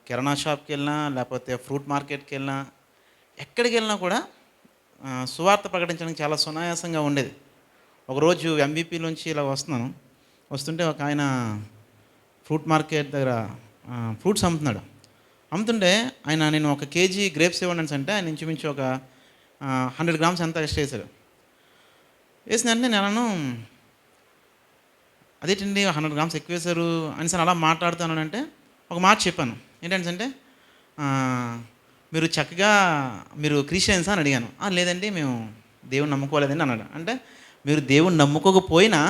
కిరాణా షాప్‌కి వెళ్ళినా, లేపోతే ఫ్రూట్ మార్కెట్‌కి వెళ్ళినా, ఎక్కడికి వెళ్ళినా కూడా సువార్త ప్రకటించడానికి చాలా సునాయాసంగా ఉండేది. ఒకరోజు ఎంబీపీ నుంచి ఇలా వస్తున్నాను. వస్తుంటే ఒకాయన ఫ్రూట్ మార్కెట్ దగ్గర ఫ్రూట్స్ అమ్ముతున్నాడు. అమ్ముతుంటే నేను ఒక కేజీ గ్రేప్స్ ఇవ్వండి అనేసంటే ఆయన ఇంచుమించు ఒక 100 గ్రామ్స్ ఎంతో ఎక్స్‌ట్రా ఏసాడు. ఏసిన వెంటనే నేనన్నాను, అదేంటండి 100 గ్రామ్స్ ఎక్కువేశారు అనేసని అలా మాట్లాడుతున్నానంటే ఒక మాట చెప్పాను. ఏంటనేసంటే మీరు చక్కగా మీరు క్రిస్టియన్సా అని అడిగాను. లేదండి మేము దేవుని నమ్ముకోలేదండి అన్నాడు. అంటే మీరు దేవుని నమ్ముకోకపోయినా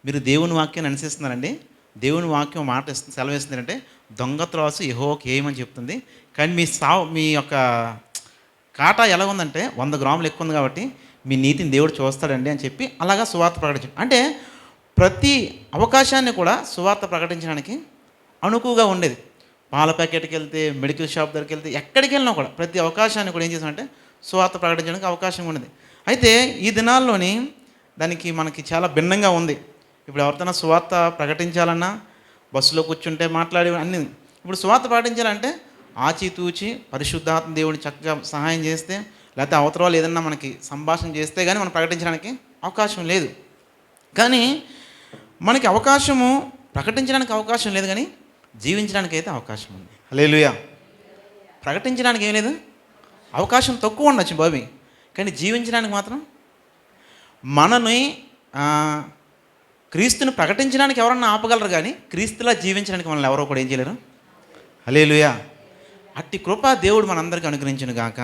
మీరు దేవుని వాక్యాన్ని అనుసరిస్తున్నారండి. దేవుని వాక్యం మాట సెలవిస్తుందంటే దొంగ త్రాసు యెహోవాకు ఏయమని చెప్తుంది. కానీ మీ యొక్క కాటా ఎలా ఉందంటే 100 గ్రాములు ఎక్కువ ఉంది కాబట్టి మీ నీతిని దేవుడు చూస్తాడండి అని చెప్పి అలాగా సువార్త ప్రకటించాడు. అంటే ప్రతి అవకాశాన్ని కూడా సువార్త ప్రకటించడానికి అనుకువగా ఉండేది. పాల ప్యాకెట్కి వెళ్తే, మెడికల్ షాప్ దగ్గరికి వెళ్తే, ఎక్కడికి వెళ్ళినా కూడా ప్రతి అవకాశాన్ని కూడా ఏం చేసామంటే సువార్త ప్రకటించడానికి అవకాశం ఉండేది. అయితే ఈ దినాల్లోని దానికి మనకి చాలా భిన్నంగా ఉంది. ఇప్పుడు ఎవరితోనా సువార్త ప్రకటించాలన్నా బస్సులో కూర్చుంటే మాట్లాడే అన్నీ. ఇప్పుడు సువార్త ప్రకటించాలంటే ఆచితూచి పరిశుద్ధాత్మ దేవుని చక్కగా సహాయం చేస్తే, లేకపోతే అవతరాలు ఏదన్నా మనకి సంభాషణ చేస్తే కానీ మనం ప్రకటించడానికి అవకాశం లేదు. కానీ మనకి అవకాశము ప్రకటించడానికి అవకాశం లేదు, కానీ జీవించడానికి అయితే అవకాశం ఉంది. హల్లెలూయా. ప్రకటించడానికి ఏం లేదు, అవకాశం తక్కువ ఉండొచ్చు బాబీ, కానీ జీవించడానికి మాత్రం మనని క్రీస్తుని ప్రకటించడానికి ఎవరన్నా ఆపగలరు, కానీ క్రీస్తులా జీవించడానికి మనల్ని ఎవరో కూడా ఏం చేయలేరు. హల్లెలూయా. అట్టి కృప దేవుడు మనందరికీ అనుగ్రహించును గాక.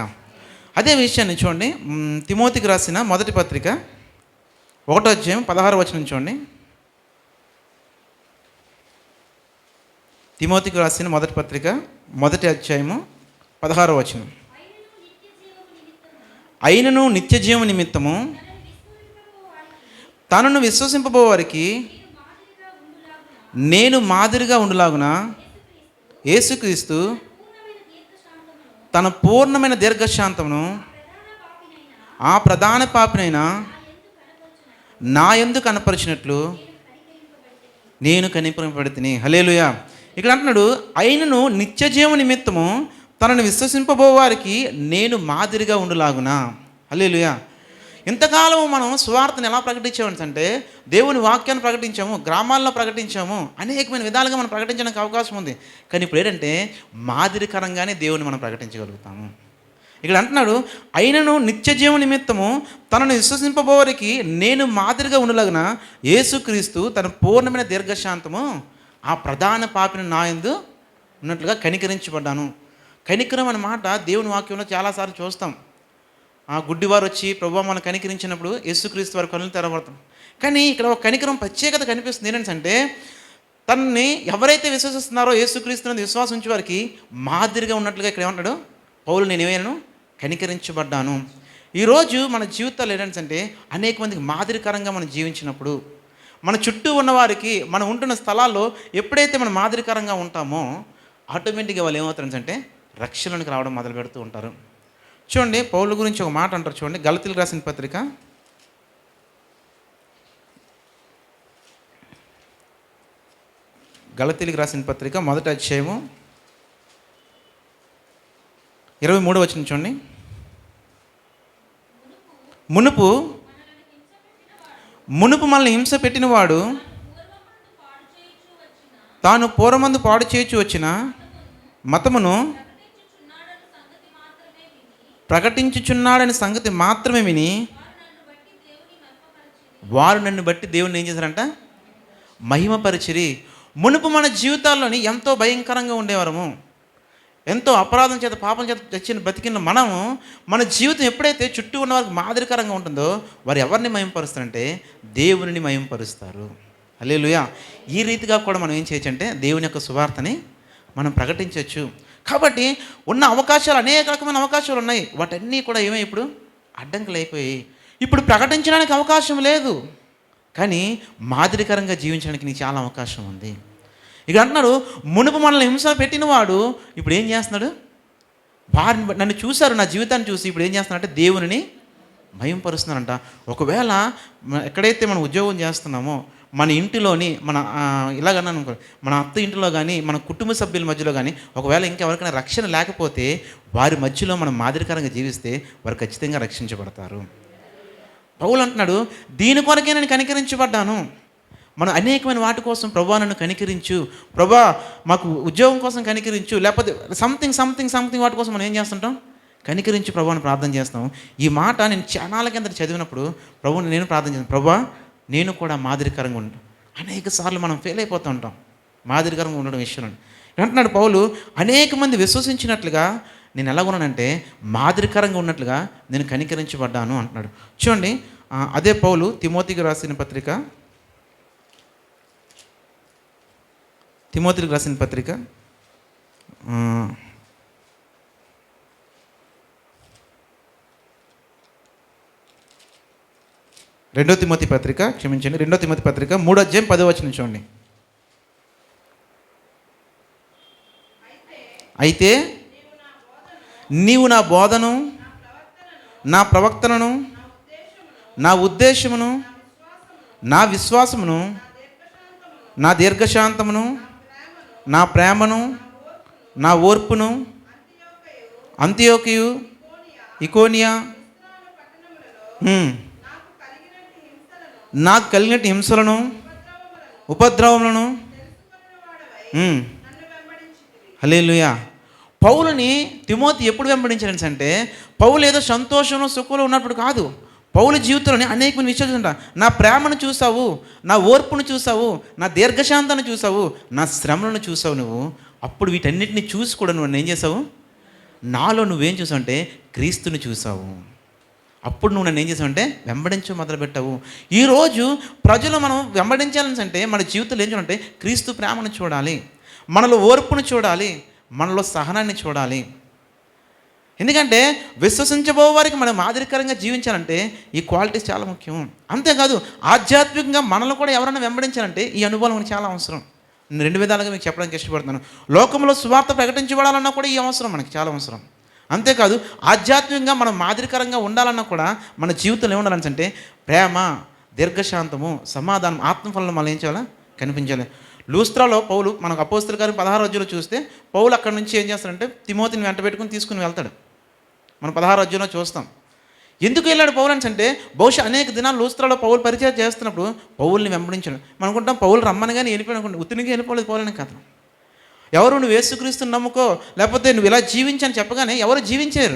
అదే విషయాన్ని చూడండి, తిమోతికి రాసిన మొదటి పత్రిక 1వ అధ్యాయం 16వ వచనం చూడండి. తిమోతికి రాసిన మొదటి పత్రిక 1వ అధ్యాయము 16వ వచనం. అయినను నిత్య జీవము నిమిత్తము తనను విశ్వసింపబోవారికి నేను మాదిరిగా ఉండులాగున యేసుక్రీస్తు తన పూర్ణమైన దీర్ఘశాంతమును ఆ ప్రధాన పాపినైనా నా యందు కనపరిచినట్లు నేను కనికరింపబడితిని. హల్లెలూయా. ఇక్కడ అంటున్నాడు, అయినను నిత్య జీవ నిమిత్తము తనను విశ్వసింపబోవారికి నేను మాదిరిగా ఉండులాగునా. హల్లెలూయా. ఇంతకాలం మనం సువార్తను ఎలా ప్రకటించామంటే దేవుని వాక్యాన్ని ప్రకటించాము, గ్రామాల్లో ప్రకటించాము, అనేకమైన విధాలుగా మనం ప్రకటించడానికి అవకాశం ఉంది. కానీ ఇప్పుడు ఏంటంటే మాదిరికరంగానే దేవుని మనం ప్రకటించగలుగుతాము. ఇక్కడ అంటున్నాడు, అయినను నిత్య జీవ నిమిత్తము తనను విశ్వసింపబోవారికి నేను మాదిరిగా ఉండలాగిన యేసుక్రీస్తు తన పూర్ణమైన దీర్ఘశాంతము ఆ ప్రధాన పాపిని నా యందు ఉన్నట్లుగా కనికరించబడ్డాను. కనికరం అనే మాట దేవుని వాక్యంలో చాలాసార్లు చూస్తాం. ఆ గుడ్డివారు వచ్చి ప్రభువా మనం కనికరించినప్పుడు యేసుక్రీస్తు వారి కనులు తెరవబడతాం. కానీ ఇక్కడ ఒక కనికరం ప్రత్యేకత కనిపిస్తుంది. ఏంటంటే తనని ఎవరైతే విశ్వసిస్తున్నారో యేసుక్రీస్తుని విశ్వాసం ఉంచే వారికి మాదిరిగా ఉన్నట్లుగా ఇక్కడ ఏమంటాడు పౌలు, నేనేమైనా కనికరించబడ్డాను. ఈరోజు మన జీవితాలు ఏంటంటే అనేక మందికి మాదిరికరంగా మనం జీవించినప్పుడు, మన చుట్టూ ఉన్నవారికి మనం ఉంటున్న స్థలాల్లో ఎప్పుడైతే మనం మాదిరికరంగా ఉంటామో ఆటోమేటిక్గా వాళ్ళు ఏమవుతారంటే రక్షణలోకి రావడం మొదలు పెడుతూ ఉంటారు. చూడండి, పౌలు గురించి ఒక మాట అంటారు చూడండి. గలతీయులకు రాసిన పత్రిక గలతీయులకు రాసిన పత్రిక 1వ అధ్యాయము 23వ వచనం చూడండి. మునుపు మనల్ని హింస పెట్టినవాడు తాను పూర్వమందు పాడు చేయుచు వచ్చిన మతమును ప్రకటించుచున్నాడని సంగతి మాత్రమే విని వారు నన్ను బట్టి దేవుని ఏం చేశారంట, మహిమపరిచిరి. మునుపు మన జీవితాల్లోని ఎంతో భయంకరంగా ఉండేవారము, ఎంతో అపరాధం చేత పాపం చేత తెచ్చిన బతికిన మనము మన జీవితం ఎప్పుడైతే చుట్టూ ఉన్న వారికి మాదిరికరంగా ఉంటుందో వారు ఎవరిని మహిమపరుస్తారంటే దేవుని మహిమపరుస్తారు. హల్లెలూయా. ఈ రీతిగా కూడా మనం ఏం చేయొచ్చు అంటే దేవుని యొక్క సువార్తని మనం ప్రకటించవచ్చు. కాబట్టి ఉన్న అవకాశాలు, అనేక రకమైన అవకాశాలు ఉన్నాయి. వాటన్నీ కూడా ఏమై ఇప్పుడు అడ్డంకులు అయిపోయి ఇప్పుడు ప్రకటించడానికి అవకాశం లేదు, కానీ మాదిరికరంగా జీవించడానికి నీకు చాలా అవకాశం ఉంది. ఇక అంటున్నాడు, మునుపు మనల్ని హింస పెట్టినవాడు ఇప్పుడు ఏం చేస్తున్నాడు, వారిని నన్ను చూశారు, నా జీవితాన్ని చూసి ఇప్పుడు ఏం చేస్తున్నాడంటే దేవుని మహిమపరుస్తున్నారంట. ఒకవేళ ఎక్కడైతే మనం ఉద్యోగం చేస్తున్నామో మన ఇంటిలోని ఇలాగన్నా అనుకో, మన అత్త ఇంటిలో కానీ మన కుటుంబ సభ్యుల మధ్యలో కానీ ఒకవేళ ఇంకెవరికైనా రక్షణ లేకపోతే వారి మధ్యలో మనం మాదిరికరంగా జీవిస్తే వారు ఖచ్చితంగా రక్షించబడతారు. పౌలు అంటున్నాడు, దీని కొరకే నేను కనికరించబడ్డాను. మనం అనేకమైన వాటి కోసం ప్రభువా నన్ను కనికరించు, ప్రభువా మాకు ఉద్యోగం కోసం కనికరించు, లేకపోతే సంథింగ్ వాటి కోసం మనం ఏం చేస్తుంటాం, కనికరించి ప్రభువాని ప్రార్థన చేస్తాం. ఈ మాట నేను చాలాల కింద చదివినప్పుడు ప్రభువుని నేను ప్రార్థన చేస్తాను, ప్రభువా నేను కూడా మాదిరికరంగా ఉంటాను. అనేక సార్లు మనం ఫెయిల్ అయిపోతూ ఉంటాం మాదిరికరంగా ఉండడం విషయంలో. అంటున్నాడు పౌలు, అనేక మంది విశ్వసించినట్లుగా నేను ఎలా ఉన్నానంటే మాదిరికరంగా ఉన్నట్లుగా నేను కనికరించబడ్డాను అంటున్నాడు. చూడండి, అదే పౌలు తిమోతికి రాసిన పత్రిక, తిమోతికి రాసిన పత్రిక 2 తిమోతి పత్రిక 3వ అధ్యాయం 10వ వచనం చూడండి. అయితే నీవు నా బోధను, నా ప్రవక్తనను, నా ఉద్దేశమును, నా విశ్వాసమును, నా దీర్ఘశాంతమును, నా ప్రేమను, నా ఓర్పును, అంతియోకియు, ఇకోనియా, నాకు కలిగినట్టు హింసలను, ఉపద్రవములను. హల్లెలూయా. పౌలుని తిమోతి ఎప్పుడు వెంబడించారని అంటే, పౌలు ఏదో సంతోషంలో సుఖంలో ఉన్నప్పుడు కాదు. పౌలు జీవితంలోని అనేక విషయాలు ఉంటా. నా ప్రేమను చూసావు, నా ఓర్పును చూసావు, నా దీర్ఘశాంతాన్ని చూసావు, నా శ్రమలను చూసావు. నువ్వు అప్పుడు వీటన్నిటిని చూసి కూడా నువ్వు ఏం చేసావు, నాలో నువ్వేం చూసావు అంటే క్రీస్తుని చూసావు. అప్పుడు నువ్వు నన్ను ఏం చేసావంటే వెంబడించు మొదలుపెట్టావు. ఈరోజు ప్రజలు మనం వెంబడించాలని అంటే మన జీవితంలో ఏం చూడాలంటే క్రీస్తు ప్రేమను చూడాలి, మనలో ఓర్పును చూడాలి, మనలో సహనాన్ని చూడాలి. ఎందుకంటే విశ్వసించబో వారికి మనం మాదిరికరంగా జీవించాలంటే ఈ క్వాలిటీస్ చాలా ముఖ్యం. అంతేకాదు ఆధ్యాత్మికంగా మనలో కూడా ఎవరైనా వెంబడించాలంటే ఈ అనుభవం మనకు చాలా అవసరం. నేను 2 విధాలుగా మీకు చెప్పడానికి ఇష్టపడుతున్నాను. లోకంలో సువార్త ప్రకటించబడాలన్నా కూడా ఈ అవసరం మనకి చాలా అవసరం. అంతేకాదు ఆధ్యాత్మికంగా మనం మాదిరికరంగా ఉండాలన్నా కూడా మన జీవితంలో ఏముండాలంటే ప్రేమ, దీర్ఘశాంతము, సమాధానం, ఆత్మఫలంలో మనం ఏం చేయాలా కనిపించాలి. లూస్త్రాలో పౌలు మనకు అపోస్తల కార్యం 16వ అధ్యాయంలో చూస్తే పౌలు అక్కడి నుంచి ఏం చేస్తాడంటే తిమోతిని వెంట పెట్టుకుని తీసుకుని వెళ్తాడు. మనం 16వ అధ్యాయంలో చూస్తాం. ఎందుకు వెళ్ళాడు పౌలు అంటే బహుశా అనేక దినాలు లూస్త్రాలో పౌలు పరిచయం చేస్తున్నప్పుడు పౌల్ని వెంబడించాడు. మనం అనుకుంటాం పౌలు రమ్మని కానీ వెళ్ళిపోయాడు అనుకుంటాం. ఉత్తినికి వెళ్ళిపోలేదు పౌలని కథ. ఎవరు నువ్వు యేసుక్రీస్తుని నమ్ముకో, లేకపోతే నువ్వు ఇలా జీవించని చెప్పగానే ఎవరు జీవించారు.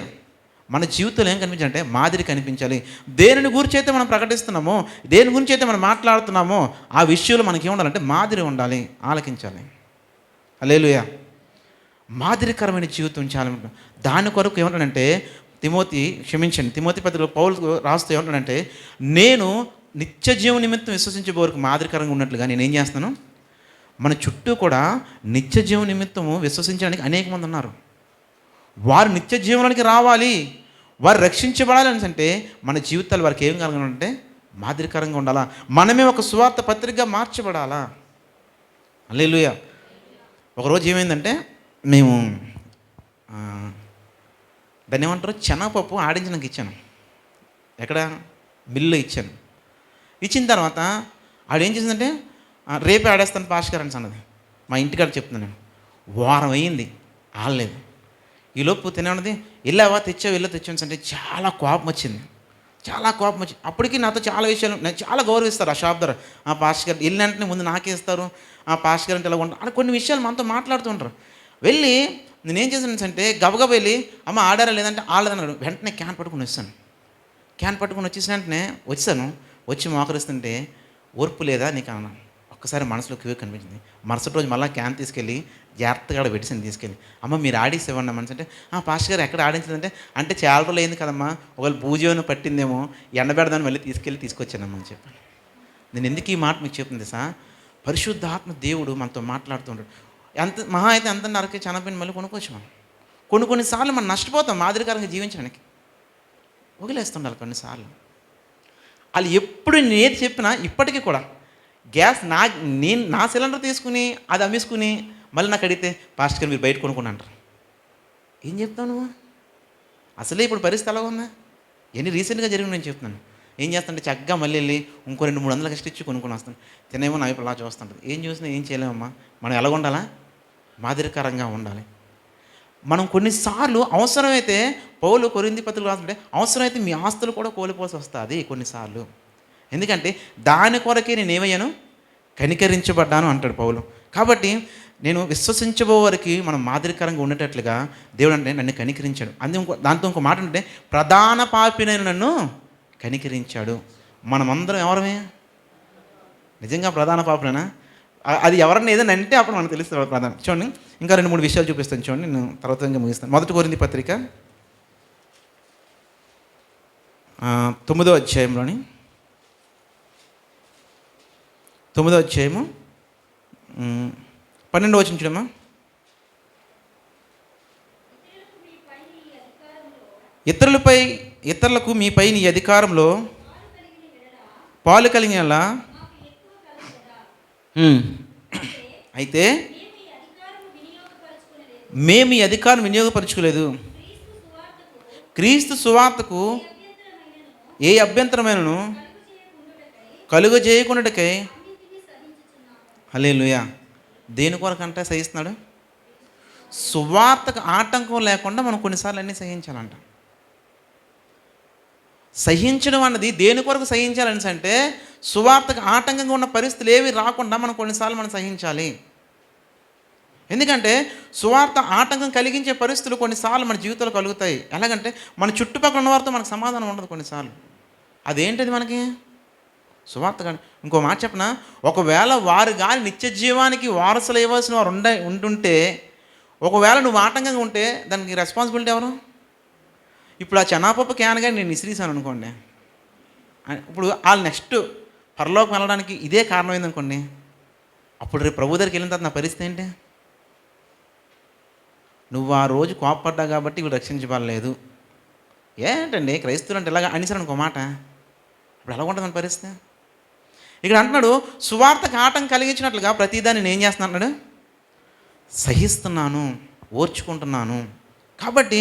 మన జీవితంలో ఏం కనిపించాలంటే మాదిరి కనిపించాలి. దేనిని గురించి అయితే మనం ప్రకటిస్తున్నామో, దేని గురించి అయితే మనం మాట్లాడుతున్నామో ఆ విషయంలో మనకి ఏముండాలంటే మాదిరి ఉండాలి, ఆలకించాలి. హల్లెలూయా. మాదిరికరమైన జీవితం చాలా ఉంటుంది. దాని కొరకు ఏమంటాడంటే తిమోతి పత్రికలో పౌలు రాస్తూ ఏమంటాడంటే, నేను నిత్య జీవ నిమిత్తం విశ్వసించబోరికి మాదిరికరంగా ఉన్నట్లుగా నేను ఏం చేస్తున్నాను, మన చుట్టూ కూడా నిత్య జీవ నిమిత్తము విశ్వసించడానికి అనేక మంది ఉన్నారు. వారు నిత్య జీవనానికి రావాలి, వారు రక్షించబడాలి అని అంటే మన జీవితాలు వారికి ఏం కలగాలంటే మాదిరికరంగా ఉండాలా. మనమే ఒక సువార్త పత్రికగా మార్చబడాలా. హల్లెలూయా. ఒకరోజు ఏమైందంటే మేము దాన్ని ఏమంటారు శనగపప్పు ఆడించడానికి ఇచ్చాను. ఎక్కడ మిల్లు ఇచ్చాను. ఇచ్చిన తర్వాత ఆడేం చేసిందంటే రేపే ఆడేస్తాను పాస్టర్ అని అన్నది. మా ఇంటికాడ చెప్తున్నాను నేను. వారం అయ్యింది ఆడలేదు. ఈలోపు తినేది వెళ్ళావా తెచ్చావు అంటే చాలా కోపం వచ్చింది. అప్పటికి నాతో చాలా విషయాలు నేను చాలా గౌరవిస్తారు ఆ షాప్ ద్వారా. ఆ పాస్టర్ గారు వెళ్ళిన వెంటనే ముందు నాకే ఇస్తారు. ఆ పాస్టర్ గారు అంటే ఎలా ఉంటారు అని కొన్ని విషయాలు మనతో మాట్లాడుతుంటారు. వెళ్ళి నేనేం చేశాను అంటే గబగబ వెళ్ళి అమ్మ ఆడారా లేదంటే ఆడదన్నాడు. వెంటనే క్యాన్ పట్టుకుని వచ్చాను. క్యాన్ పట్టుకుని వచ్చేసిన వెంటనే వచ్చి మోకరిస్తుంటే ఓర్పు లేదా నీకు అన్నాను. ఒక్కసారి మనసులో క్యూ కనిపించింది. మరుసటి రోజు మళ్ళీ క్యాన్ తీసుకెళ్ళి జాగ్రత్తగా మెడిసిన్ తీసుకెళ్ళి అమ్మ మీరు ఆడేసి ఇవ్వండి అమ్మ అంటే పాస్టర్ గారు ఎక్కడ ఆడించదంటే అంటే చాలా రోజులు అయింది కదమ్మా, ఒకవేళ భూజీవనం పట్టిందేమో ఎండబెడదాన్ని మళ్ళీ తీసుకొచ్చానమ్మా అని చెప్పాను. నేను ఎందుకు ఈ మాట మీకు చెప్తుంది సార్, పరిశుద్ధాత్మ దేవుడు మనతో మాట్లాడుతుంటాడు. మహా అయితే ఎంత నరకే చనిపోయిన మళ్ళీ కొనుక్కోవచ్చు. మనం కొన్నిసార్లు మనం నష్టపోతాం మాదిరికరంగా జీవించడానికి. వదిలేస్తుండాలి కొన్నిసార్లు. వాళ్ళు ఎప్పుడు నేను చెప్పినా ఇప్పటికీ కూడా గ్యాస్ నా సిలిండర్ తీసుకుని అది అమ్మేసుకుని మళ్ళీ నాకు అడిగితే పాస్టర్ గారు మీరు బయట కొనుక్కుని అంటారు. ఏం చెప్తావు నువ్వు? అసలే ఇప్పుడు పరిస్థితి ఎలా ఉందా? ఎన్ని రీసెంట్గా జరిగింది నేను చెప్తున్నాను. ఏం చేస్తుంటే చక్కగా మళ్ళీ వెళ్ళి ఇంకో 200-300 ఎక్స్ట్రా ఇచ్చి కొనుక్కొని వస్తాను. తినేమో నా వైపు అలా చూస్తుంటుంది. ఏం చూసినా ఏం చేయలేమమ్మా. మనం ఎలా ఉండాలా? మాదిరికరంగా ఉండాలి. మనం కొన్నిసార్లు అవసరమైతే పౌలు కొరింథీ పత్రిక రాస్తుంటే అవసరమైతే మీ ఆస్తులు కూడా కోల్పోవాల్సి వస్తుంది కొన్నిసార్లు. ఎందుకంటే దాని కొరకే నేను ఏమయ్యాను? కనికరించబడ్డాను అంటాడు పౌలు. కాబట్టి నేను విశ్వసించబోవారికి మనం మాదిరికరంగా ఉండేటట్లుగా దేవుడు అంటే నన్ను కనికరించాడు. దాంతో ఇంకో మాట అంటే ప్రధాన పాపినైన నన్ను కనికరించాడు. మనమందరం ఎవరమే? నిజంగా ప్రధాన పాపులేనా? అది ఎవరన్నా ఏదైనా అంటే అప్పుడు మనకు తెలుస్తుంది ప్రధానం. చూడండి, ఇంకా 2-3 విషయాలు చూపిస్తాను చూడండి, నేను తర్వాత ఇంకా ముగిస్తాను. 1 కొరింథీ పత్రిక 9వ అధ్యాయంలోని 9వ అధ్యాయము 12వ వచనం చూడమ్మా. ఇతరులకు మీపై నీ అధికారంలో పాలు కలిగినలా అయితే మేము ఈ అధికారం వినియోగపరచుకోలేదు. క్రీస్తు సువార్తకు ఏ అభ్యంతరమైనను కలుగజేయకుండాటకై. హల్లెలూయా. దేని కొరకంటే సహిస్తున్నాడు? సువార్తకు ఆటంకం లేకుండా మనం కొన్నిసార్లు అన్నీ సహించాలంట. సహించడం అన్నది దేని కొరకు సహించాలని అంటే సువార్తకు ఆటంకంగా ఉన్న పరిస్థితులు ఏవి రాకుండా మనం కొన్నిసార్లు మనం సహించాలి. ఎందుకంటే సువార్త ఆటంకం కలిగించే పరిస్థితులు కొన్నిసార్లు మన జీవితంలో కలుగుతాయి. ఎలాగంటే మన చుట్టుపక్కల ఉన్న వారితో మనకు సమాధానం ఉండదు కొన్నిసార్లు. అదేంటిది మనకి? సువార్త కానీ. ఇంకో మాట చెప్పనా, ఒకవేళ వారు కానీ నిత్య జీవానికి వారసులు ఇవ్వాల్సిన వారు ఉంటుంటే, ఒకవేళ నువ్వు ఆటంకంగా ఉంటే దానికి రెస్పాన్సిబిలిటీ ఎవరు? ఇప్పుడు ఆ చెనాపప్పు క్యాన్ కానీ నేను ఇసిరీసాను అనుకోండి, ఇప్పుడు వాళ్ళు నెక్స్ట్ పరలోకం వెళ్ళడానికి ఇదే కారణమైంది అనుకోండి, అప్పుడు రేపు ప్రభు దగ్గరికి వెళ్ళిన తర్వాత నా పరిస్థితి ఏంటి? నువ్వు ఆ రోజు కోపపడ్డా కాబట్టి వీడు రక్షించబడలేదు. ఏంటండి క్రైస్తవులు అంటే ఇలాగ అనేసారు అనుకో మాట, ఇప్పుడు ఎలా ఉంటుంది మన పరిస్థితి? ఇక్కడ అంటున్నాడు సువార్తకు ఆటంకం కలిగించినట్లుగా ప్రతిదాన్ని నేను ఏం చేస్తున్నాను అన్నాడు? సహిస్తున్నాను, ఓర్చుకుంటున్నాను. కాబట్టి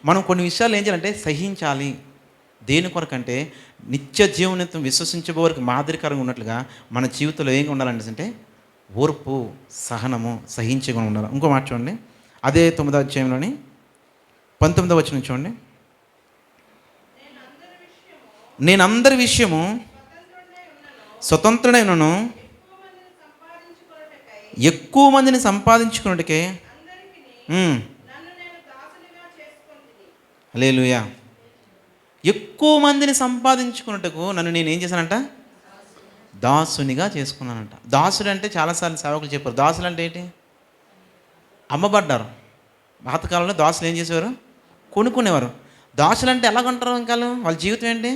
మనం కొన్ని విషయాలు ఏం చేయాలంటే సహించాలి. దేని కొరకంటే నిత్య జీవనిత్వం విశ్వసించబోరికి మాదిరికరంగా ఉన్నట్లుగా మన జీవితంలో ఏం ఉండాలంటే ఓర్పు, సహనము, సహించగా ఉండాలి. ఇంకో మాట చూడండి, అదే 9వ అధ్యాయంలోని 19వ వచనం చూడండి. నేను అందరి విషయము స్వతంత్రుడైనను ఎక్కువ మందిని సంపాదించుకున్నట్టుకే. హల్లెలూయా. ఎక్కువ మందిని సంపాదించుకున్నట్టుకు నన్ను నేను ఏం చేశానంట? దాసునిగా చేసుకున్నానంట. దాసుడు అంటే చాలాసార్లు సేవకులు చెప్పారు. దాసులు అంటే ఏంటి? అమ్మబడ్డారు. పాతకాలంలో దాసులు ఏం చేసేవారు? కొనుక్కునేవారు. దాసులు అంటే ఎలా కొంటారు? ఇంకా వాళ్ళ జీవితం ఏంటి?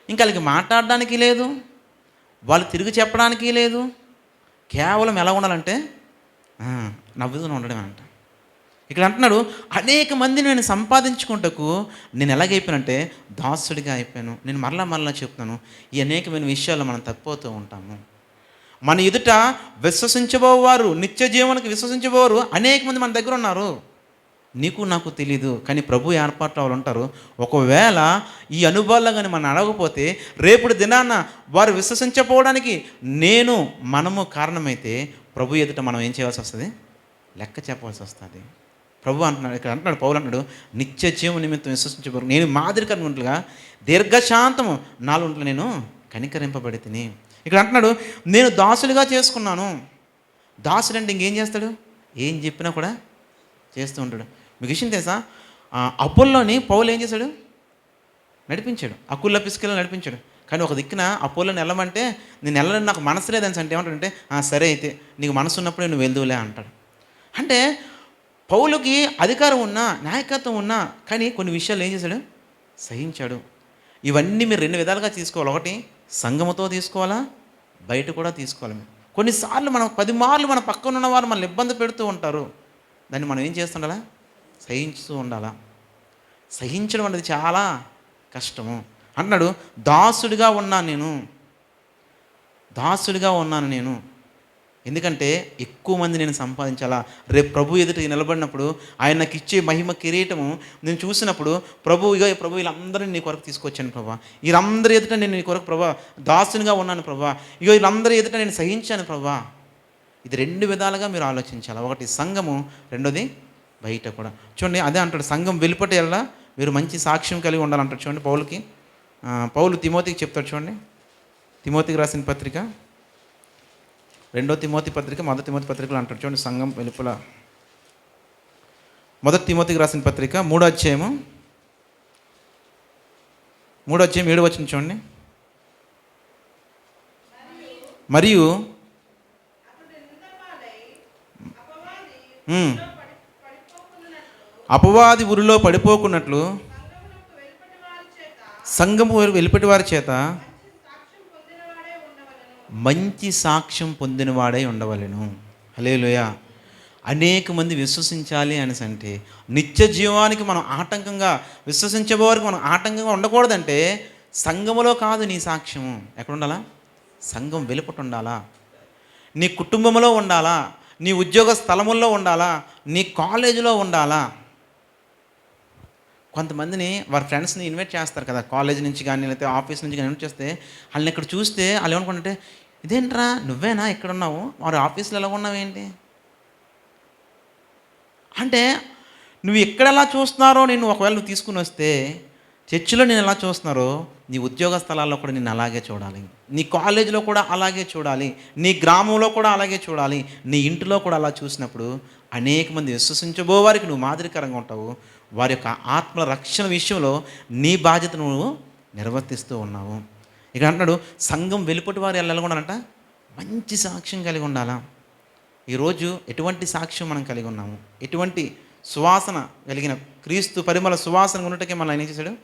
ఇంకా వాళ్ళకి మాట్లాడడానికి లేదు, వాళ్ళు తిరిగి చెప్పడానికి లేదు. కేవలం ఎలా ఉండాలంటే నవ్వుతూనే ఉండడమే అంట. ఇక్కడ అంటున్నాడు అనేక మందిని నేను సంపాదించుకుంటకు నేను ఎలాగైపోయానంటే దాసుడిగా అయిపోయాను. నేను మరలా చెప్తున్నాను, ఈ అనేకమైన విషయాల్లో మనం తప్పిపోతూ ఉంటాము. మన ఎదుట విశ్వసించబోవారు, నిత్య జీవనానికి విశ్వసించబోవారు అనేక మంది మన దగ్గర ఉన్నారు. నీకు నాకు తెలీదు, కానీ ప్రభు ఏర్పాట్లో వాళ్ళు ఉంటారు. ఒకవేళ ఈ అనుభవాల్లో కానీ మనం అడగకపోతే రేపటి దినాన వారు విశ్వసించకపోవడానికి మనము కారణమైతే ప్రభు ఎదుట మనం ఏం చేయాల్సి వస్తుంది? లెక్క చెప్పాల్సి వస్తుంది. ప్రభు అంటున్నాడు, ఇక్కడ అంటున్నాడు పౌలు అంటున్నాడు, నిత్య జీవం నిమిత్తం విశ్వసించబోరు నేను మాదిరికరంగా ఉంటుగా దీర్ఘశాంతము నాలో ఉంటుగా నేను కనికరింపబడి తిని. ఇక్కడ అంటున్నాడు నేను దాసులుగా చేసుకున్నాను. దాసుడు అంటే ఇంకేం చేస్తాడు? ఏం చెప్పినా కూడా చేస్తూ ఉంటాడు. మీకు విషయం తెలుసా? అపోల్లోని పౌలు ఏం చేశాడు? నడిపించాడు. అకుల్ల పిస్కిలో నడిపించాడు. కానీ ఒక దిక్కున అపోల్లోని వెళ్ళమంటే నేను వెళ్ళని నాకు మనసు లేదని అంటే ఏమంటాడంటే సరే అయితే నీకు మనసు ఉన్నప్పుడే నువ్వు వెళ్దువులే అంటాడు. అంటే పౌలుకి అధికారం ఉన్నా, నాయకత్వం ఉన్నా, కానీ కొన్ని విషయాలు ఏం చేశాడు? సహించాడు. ఇవన్నీ మీరు 2 విధాలుగా తీసుకోవాలి. ఒకటి సంఘముతో తీసుకోవాలా, బయట కూడా తీసుకోవాలి. కొన్నిసార్లు మనం 10 మార్లు మన పక్కన ఉన్న వారు మనల్ని ఇబ్బంది పెడుతూ ఉంటారు. దాన్ని మనం ఏం చేస్తుండాలా? సహించుతూ ఉండాలా. సహించడం అనేది చాలా కష్టము. అంటున్నాడు దాసుడిగా ఉన్నాను నేను. ఎందుకంటే ఎక్కువ మంది నేను సంపాదించాలా, రేపు ప్రభు ఎదుట నిలబడినప్పుడు ఆయన నాకు ఇచ్చే మహిమ కిరీటము నేను చూసినప్పుడు, ప్రభు వీళ్ళందరినీ నీ కొరకు తీసుకొచ్చాను ప్రభా, వీళ్ళందరి ఎదుట నేను నీ కొరకు ప్రభా దాసునిగా ఉన్నాను ప్రభా, వీళ్ళందరి ఎదుట నేను సహించాను ప్రభా. ఇది 2 విధాలుగా మీరు ఆలోచించాలి. ఒకటి సంఘము, రెండోది బయట కూడా. చూడండి, అదే అంటాడు, సంఘం వెలుపట ఎలా మీరు మంచి సాక్ష్యం కలిగి ఉండాలంటాడు. చూడండి, పౌలు తిమోతికి చెప్తాడు. చూడండి, తిమోతికి రాసిన పత్రిక 2 తిమోతి పత్రిక 1 తిమోతి పత్రికలు అంటాడు. చూడండి, సంఘం వెలుపల 1 తిమోతికి రాసిన పత్రిక 3వ అధ్యాయం 7వ వచనం చూడండి. మరియు అపవాది ఉరిలో పడిపోకున్నట్లు సంఘము వెలుపటి వారి చేత మంచి సాక్ష్యం పొందినవాడై ఉండవలెను. హల్లెలూయా. అనేక మంది విశ్వసించాలి అనేసి అంటే, నిత్య జీవానికి మనం ఆటంకంగా, విశ్వసించేవారికి మనం ఆటంకంగా ఉండకూడదంటే సంఘములో కాదు నీ సాక్ష్యము. ఎక్కడ ఉండాలా? సంఘం వెలుపట ఉండాలా, నీ కుటుంబంలో ఉండాలా, నీ ఉద్యోగ స్థలముల్లో ఉండాలా, నీ కాలేజీలో ఉండాలా. కొంతమందిని వారి ఫ్రెండ్స్ని ఇన్వైట్ చేస్తారు కదా, కాలేజ్ నుంచి కానీ లేకపోతే ఆఫీస్ నుంచి కానీ ఇన్వైట్ చేస్తే, వాళ్ళని ఇక్కడ చూస్తే వాళ్ళు ఏమనుకుంటే, ఇదేంట్రా నువ్వేనా ఇక్కడ ఉన్నావు, వారి ఆఫీస్లో ఎలా ఉన్నావు ఏంటి అంటే, నువ్వు ఎక్కడ ఎలా చూస్తున్నారో నేను ఒకవేళ నువ్వు తీసుకుని వస్తే, చర్చిలో నేను ఎలా చూస్తున్నారో నీ ఉద్యోగ స్థలాల్లో కూడా నేను అలాగే చూడాలి, నీ కాలేజీలో కూడా అలాగే చూడాలి, నీ గ్రామంలో కూడా అలాగే చూడాలి, నీ ఇంటిలో కూడా అలా చూసినప్పుడు అనేక మంది విశ్వసించబోవారికి నువ్వు మాదిరికరంగా ఉంటావు. వారి యొక్క ఆత్మల రక్షణ విషయంలో నీ బాధ్యత నువ్వు నిర్వర్తిస్తూ ఉన్నావు. ఇక అంటున్నాడు, సంఘం వెలుపటి వారు ఎలా ఉండాలంట? మంచి సాక్ష్యం కలిగి ఉండాలా. ఈరోజు ఎటువంటి సాక్ష్యం మనం కలిగి ఉన్నాము? ఎటువంటి సువాసన కలిగిన క్రీస్తు పరిమళ సువాసన ఉన్నట్టుకే మనం ఆయన ఏం చేశాడు?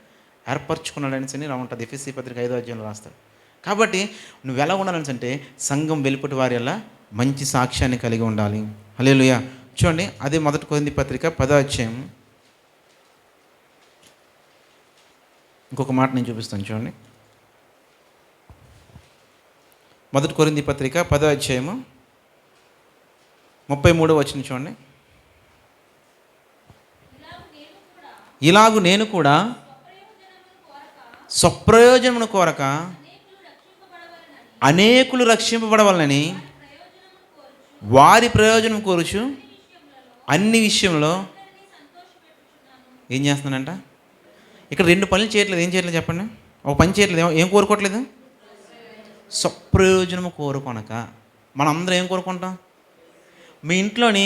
ఏర్పరచుకున్నాడు అనేసి ఉంటుంది. ఎఫెసీ పత్రిక 5వ అధ్యాయంలో రాస్తాడు. కాబట్టి నువ్వు ఎలా ఉండాలని అంటే సంఘం వెలుపటి వారి ఎలా మంచి సాక్ష్యాన్ని కలిగి ఉండాలి. హల్లెలూయా. చూడండి, అదే 1 కొరింథీ పత్రిక 10వ అధ్యాయం ఇంకొక మాట నేను చూపిస్తాను. చూడండి, 1 కొరింథీ పత్రిక 10వ అధ్యాయము 33వ వచనం చూడండి. ఇలాగు నేను కూడా స్వప్రయోజనమును కోరక అనేకులు రక్షింపబడవాలని వారి ప్రయోజనం కోరుచు అన్ని విషయంలో ఏం చేస్తున్నానంట? ఇక్కడ 2 పనులు చేయట్లేదు. ఏం చేయట్లేదు చెప్పండి? ఒక పని చేయట్లేదు. ఏం కోరుకోవట్లేదు? స్వప్రయోజనము కోరుకొనక. మనం అందరం ఏం కోరుకుంటాం? మీ ఇంట్లోని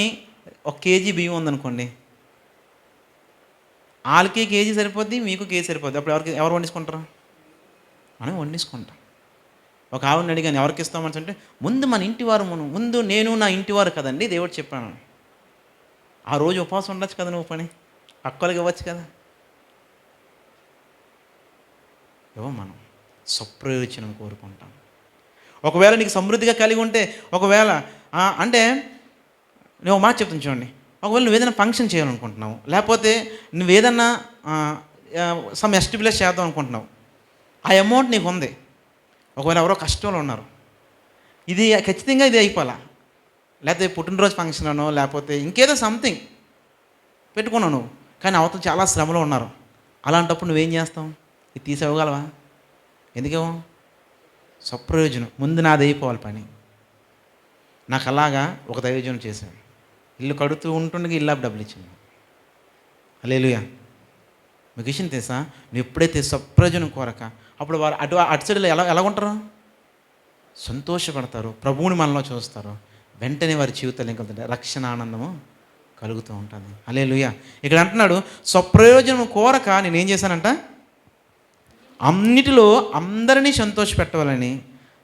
1 కేజీ బియ్యం ఉందనుకోండి, వాళ్ళకి కేజీ సరిపోద్ది, మీకు కేజీ సరిపోద్ది. అప్పుడు ఎవరు వండించుకుంటారు? మనం వండించుకుంటాం. ఒక ఆవిడని అడిగాను, ఎవరికి ఇస్తామని అంటే, ముందు మన ఇంటివారు, ముందు నేను నా ఇంటివారు కదండి దేవుడు చెప్పాను. ఆ రోజు ఉపవాసం ఉండొచ్చు కదా, నువ్వు పని అక్కలకి ఇవ్వచ్చు కదా. మనం స్వప్రయోజనం కోరుకుంటాం. ఒకవేళ నీకు సమృద్ధిగా కలిగి ఉంటే, ఒకవేళ అంటే నేను ఒక మాట చెప్తాను చూడండి, ఒకవేళ నువ్వు ఏదైనా ఫంక్షన్ చేయాలనుకుంటున్నావు, లేకపోతే నువ్వు ఏదన్నా సమ్ ఎస్టిబ్లిష్ చేద్దాం అనుకుంటున్నావు, ఆ అమౌంట్ నీకు ఉంది. ఒకవేళ ఎవరో కష్టంలో ఉన్నారు, ఇది ఖచ్చితంగా ఇది అయిపోవాలా, లేకపోతే పుట్టినరోజు ఫంక్షన్ అనో లేకపోతే ఇంకేదో సంథింగ్ పెట్టుకున్నావు నువ్వు, కానీ అవతల చాలా శ్రమలో ఉన్నారు. అలాంటప్పుడు నువ్వేం చేస్తావు? ఇది తీసేవగలవా? ఎందుకేమో స్వప్రయోజనం. ముందు నాది అయిపోవాలి పని. నాకు అలాగా ఒక దైవజనం చేశాను. ఇల్లు కడుతూ ఉంటుండగా ఇల్లు డబ్బులు ఇచ్చింది. హల్లెలూయా. మీకు విషయం తెలుసా? నువ్వు ఎప్పుడైతే స్వప్రయోజనం కోరక, అప్పుడు వారు అటు సైడ్లో ఎలా ఉంటారు? సంతోషపడతారు, ప్రభువుని మనలో చూస్తారు. వెంటనే వారి జీవితాలు ఇంకా రక్షణ ఆనందము కలుగుతూ ఉంటుంది. హల్లెలూయా. ఇక్కడ అంటున్నాడు, స్వప్రయోజనం కోరక నేనేం చేశానంట? అన్నిటిలో అందరినీ సంతోషపెట్టవాలని.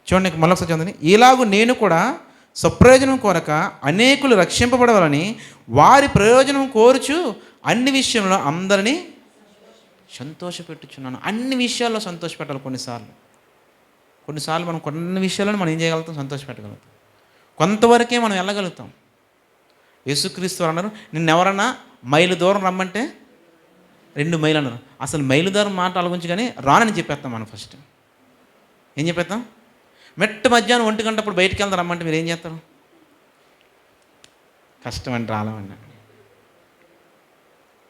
చూడండి, మళ్ళొకసారి చదవండి. ఇలాగూ నేను కూడా స్వప్రయోజనం కోరక అనేకులు రక్షింపబడవాలని వారి ప్రయోజనం కోరుచు అన్ని విషయంలో అందరినీ సంతోషపెట్టుచున్నాను. అన్ని విషయాల్లో సంతోషపెట్టాలి. కొన్నిసార్లు మనం కొన్ని విషయాలను మనం ఏం చేయగలుగుతాం? సంతోషపెట్టగలుగుతాం. కొంతవరకే మనం వెళ్ళగలుగుతాం. యేసుక్రీస్తు అన్నారు, నిన్నెవరన్నా మైలు దూరం రమ్మంటే 2 మైలు అన్నారు. అసలు మైలు దూరం మాట ఆలోచించి కానీ రానని చెప్పేస్తాం మనం. ఫస్ట్ ఏం చెప్పేస్తాం? మెట్ట మధ్యాహ్నం 1 గంట అప్పుడు బయటికి వెళ్తాం రమ్మంటే మీరు ఏం చేస్తారు? కష్టమని రాలేమన్నా.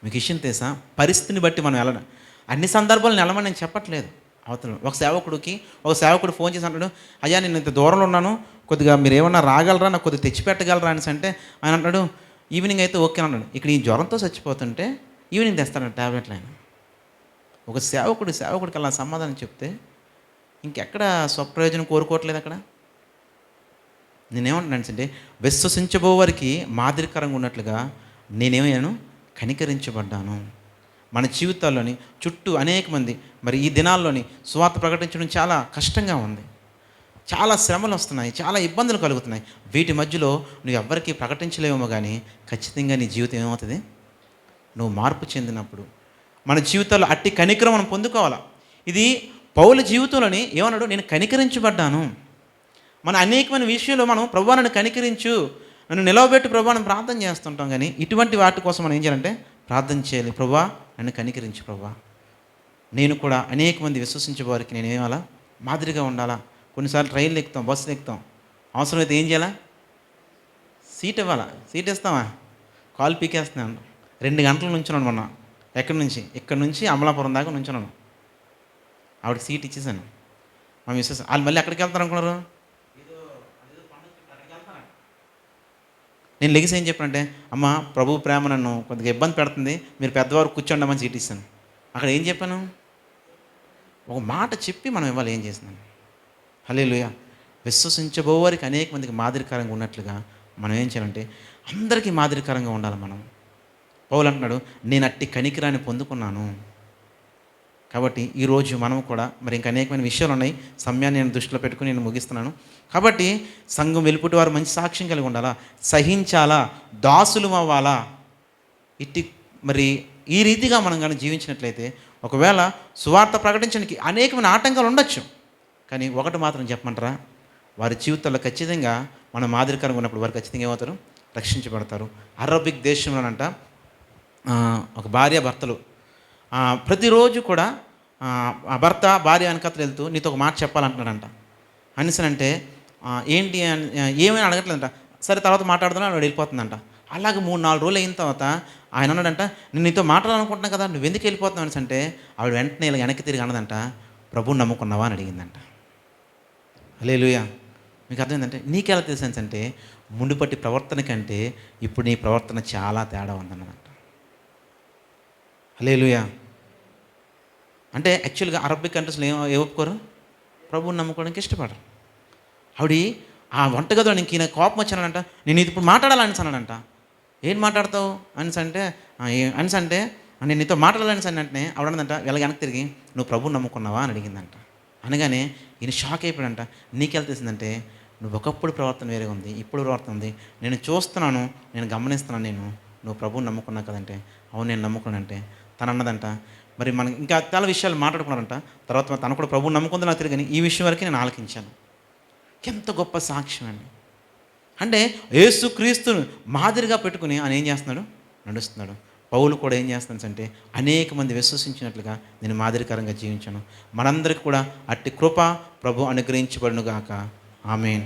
మీకు విషయం తెలుసా, పరిస్థితిని బట్టి మనం వెళ్ళడం, అన్ని సందర్భాలు వెళ్ళమని నేను చెప్పట్లేదు. అవతల ఒక సేవకుడు ఫోన్ చేసి అంటాడు, అయ్యా నేను ఇంత దూరంలో ఉన్నాను, కొద్దిగా మీరు ఏమన్నా రాగలరా, నాకు కొద్దిగా తెచ్చిపెట్టగలరా అనేసి అంటే ఆయన అంటాడు ఈవినింగ్ అయితే ఓకే అన్నాడు. ఇక్కడ ఈ జ్వరంతో చచ్చిపోతుంటే ఈవినింగ్ తెస్తాడు ట్యాబ్లెట్లు ఆయన. ఒక సేవకుడికి అలా సమాధానం చెప్తే ఇంకెక్కడ స్వప్రయోజనం కోరుకోవట్లేదు అక్కడ. నేనేమంటున్నాను అంటే విశ్వసించబోవారికి మాదిరికరంగా ఉన్నట్లుగా నేనేమయ్యాను, కనికరించబడ్డాను. మన జీవితాల్లోని చుట్టూ అనేక మంది మరి ఈ దినాల్లోని సువార్త ప్రకటించడం చాలా కష్టంగా ఉంది, చాలా శ్రమలు వస్తున్నాయి, చాలా ఇబ్బందులు కలుగుతున్నాయి. వీటి మధ్యలో నువ్వు ఎవ్వరికీ ప్రకటించలేవేమో కానీ ఖచ్చితంగా నీ జీవితం ఏమవుతుంది, నువ్వు మార్పు చెందినప్పుడు మన జీవితాల్లో అట్టి కనికరం మనం పొందుకోవాలా. ఇది పౌలు జీవితంలోని ఏమన్నాడు, నేను కనికరించబడ్డాను. మన అనేకమైన విషయంలో మనం ప్రభువా నన్ను కనికరించు, నన్ను నిలవబెట్టి ప్రభువా మనం ప్రార్థన చేస్తుంటాం. కానీ ఇటువంటి వాటి కోసం మనం ఏం చేయాలంటే ప్రార్థన చేయాలి. ప్రభువా నన్ను కనికరించు ప్రభువా, నేను కూడా అనేక మంది విశ్వసించే వారికి నేను ఏమాలా, మాదిరిగా ఉండాలా. కొన్నిసార్లు ట్రైన్లు ఎక్కుతాం, బస్సులు ఎక్కుతాం, అవసరమైతే ఏం చేయాలా, సీట్ ఇవ్వాలా. సీట్ ఇస్తామా, కాల్ పీకేస్తున్నాను. 2 గంటల నుంచున్నాను మొన్న. ఇక్కడ నుంచి అమలాపురం దాకా నుంచున్నాను. ఆవిడకి సీట్ ఇచ్చేసాను. మా మిస్సెస్ వాళ్ళు మళ్ళీ ఎక్కడికి వెళ్తారు అనుకున్నారు, నేను లెగిసి ఏం చెప్పానంటే, అమ్మ ప్రభు ప్రేమ నన్ను కొద్దిగా ఇబ్బంది పెడుతుంది, మీరు పెద్దవారు కూర్చోండమని సీట్ ఇస్తాను. అక్కడ ఏం చెప్పాను, ఒక మాట చెప్పి మనం ఇవ్వాలి. ఏం చేసినాను. హల్లెలూయా. విశ్వసించబోవారికి అనేక మందికి మాదిరికరంగా ఉన్నట్లుగా మనం ఏం చేయాలంటే అందరికీ మాదిరికరంగా ఉండాలి మనం. పౌలు అంటున్నాడు, నేను అట్టి కనికరాన్ని పొందుకున్నాను. కాబట్టి ఈరోజు మనం కూడా మరి ఇంకా అనేకమైన విషయాలు ఉన్నాయి, సమయాన్ని నేను దృష్టిలో పెట్టుకుని నేను ముగిస్తున్నాను. కాబట్టి సంఘం వెలుపుటి వారు మంచి సాక్ష్యం కలిగి ఉండాలా, సహించాలా, దాసులు అవ్వాలా. మరి ఈ రీతిగా మనం కానీ జీవించినట్లయితే ఒకవేళ సువార్త ప్రకటించడానికి అనేకమైన ఆటంకాలు ఉండొచ్చు, కానీ ఒకటి మాత్రం చెప్పమంటారా, వారి జీవితాల్లో ఖచ్చితంగా మనం మాదిరికరంగా ఉన్నప్పుడు వారు ఖచ్చితంగా ఏమవుతారు, రక్షించబడతారు. అరబిక్ దేశంలోనంట ఒక భార్యాభర్తలు ప్రతిరోజు కూడా ఆ భర్త భార్య వెనకత్తలు వెళ్తూ నీతో ఒక మాట చెప్పాలంటున్నాడంట. అనేసనంటే ఏంటి ఏమైనా అడగట్లేదంట. సరే తర్వాత మాట్లాడుతున్నా ఆవిడ వెళ్ళిపోతుందంట. అలాగే 3-4 రోజులు అయిన తర్వాత ఆయన అన్నాడంట, నేను నీతో మాట్లాడాలనుకుంటున్నాను కదా, నువ్వు ఎందుకు వెళ్ళిపోతున్నావు అనేసి అంటే ఆవిడ వెంటనే ఇలా వెనక్కి తిరిగి అన్నదంట, ప్రభువుని నమ్ముకున్నావా అని అడిగిందంట. హల్లెలూయా. మీకు అర్థమైందంటే నీకెలా తెలుసు అంటే మునుపటి ప్రవర్తన కంటే ఇప్పుడు నీ ప్రవర్తన చాలా తేడా ఉందన్నదంట. హల్లెలూయా. అంటే యాక్చువల్గా అరబిక్ కంట్రీస్లో ఏ ఒప్పుకోరు, ప్రభువుని నమ్ముకోవడానికి ఇష్టపడరు. ఆవిడ ఆ వంటగదిలో ఇంక ఈయన కోపం వచ్చానంట, నేను ఇది ఇప్పుడు మాట్లాడాలని అన్నాడంట. ఏం మాట్లాడతావు అనేసి అంటే నేను నీతో మాట్లాడాలని అంటే ఆవిడ అన్నదంట వెళ్ళ వెనక్కి తిరిగి నువ్వు ప్రభువుని నమ్ముకున్నావా అని అడిగిందంట. అనగానే ఈయన షాక్ అయిపోయాడంట. నీకెలా తెలిసిందంటే నువ్వు ఒకప్పుడు ప్రవర్తన వేరే ఉంది, ఇప్పుడు ప్రవర్తన ఉంది, నేను చూస్తున్నాను, నేను గమనిస్తున్నాను, నువ్వు ప్రభువుని నమ్ముకున్నావు కదంటే అవును నేను నమ్ముకున్నానంటే తను అన్నదంట. మరి మనం ఇంకా చాలా విషయాలు మాట్లాడుకున్నారంట. తర్వాత తను కూడా ప్రభువుని నమ్ముకుంది నాకు తిరిగి ఈ విషయం వరకు నేను ఆలకించాను. ఎంత గొప్ప సాక్ష్యం అండి. అంటే యేసుక్రీస్తును మాదిరిగా పెట్టుకుని ఆయన ఏం చేస్తున్నాడు, నడుస్తున్నాడు. పౌలు కూడా ఏం చేస్తున్నాడు అంటే అనేక మంది విశ్వసించినట్లుగా నేను మాదిరికరంగా జీవించాను. మనందరికీ కూడా అట్టి కృప ప్రభు అనుగ్రహించబడును గాక. ఆమేన్.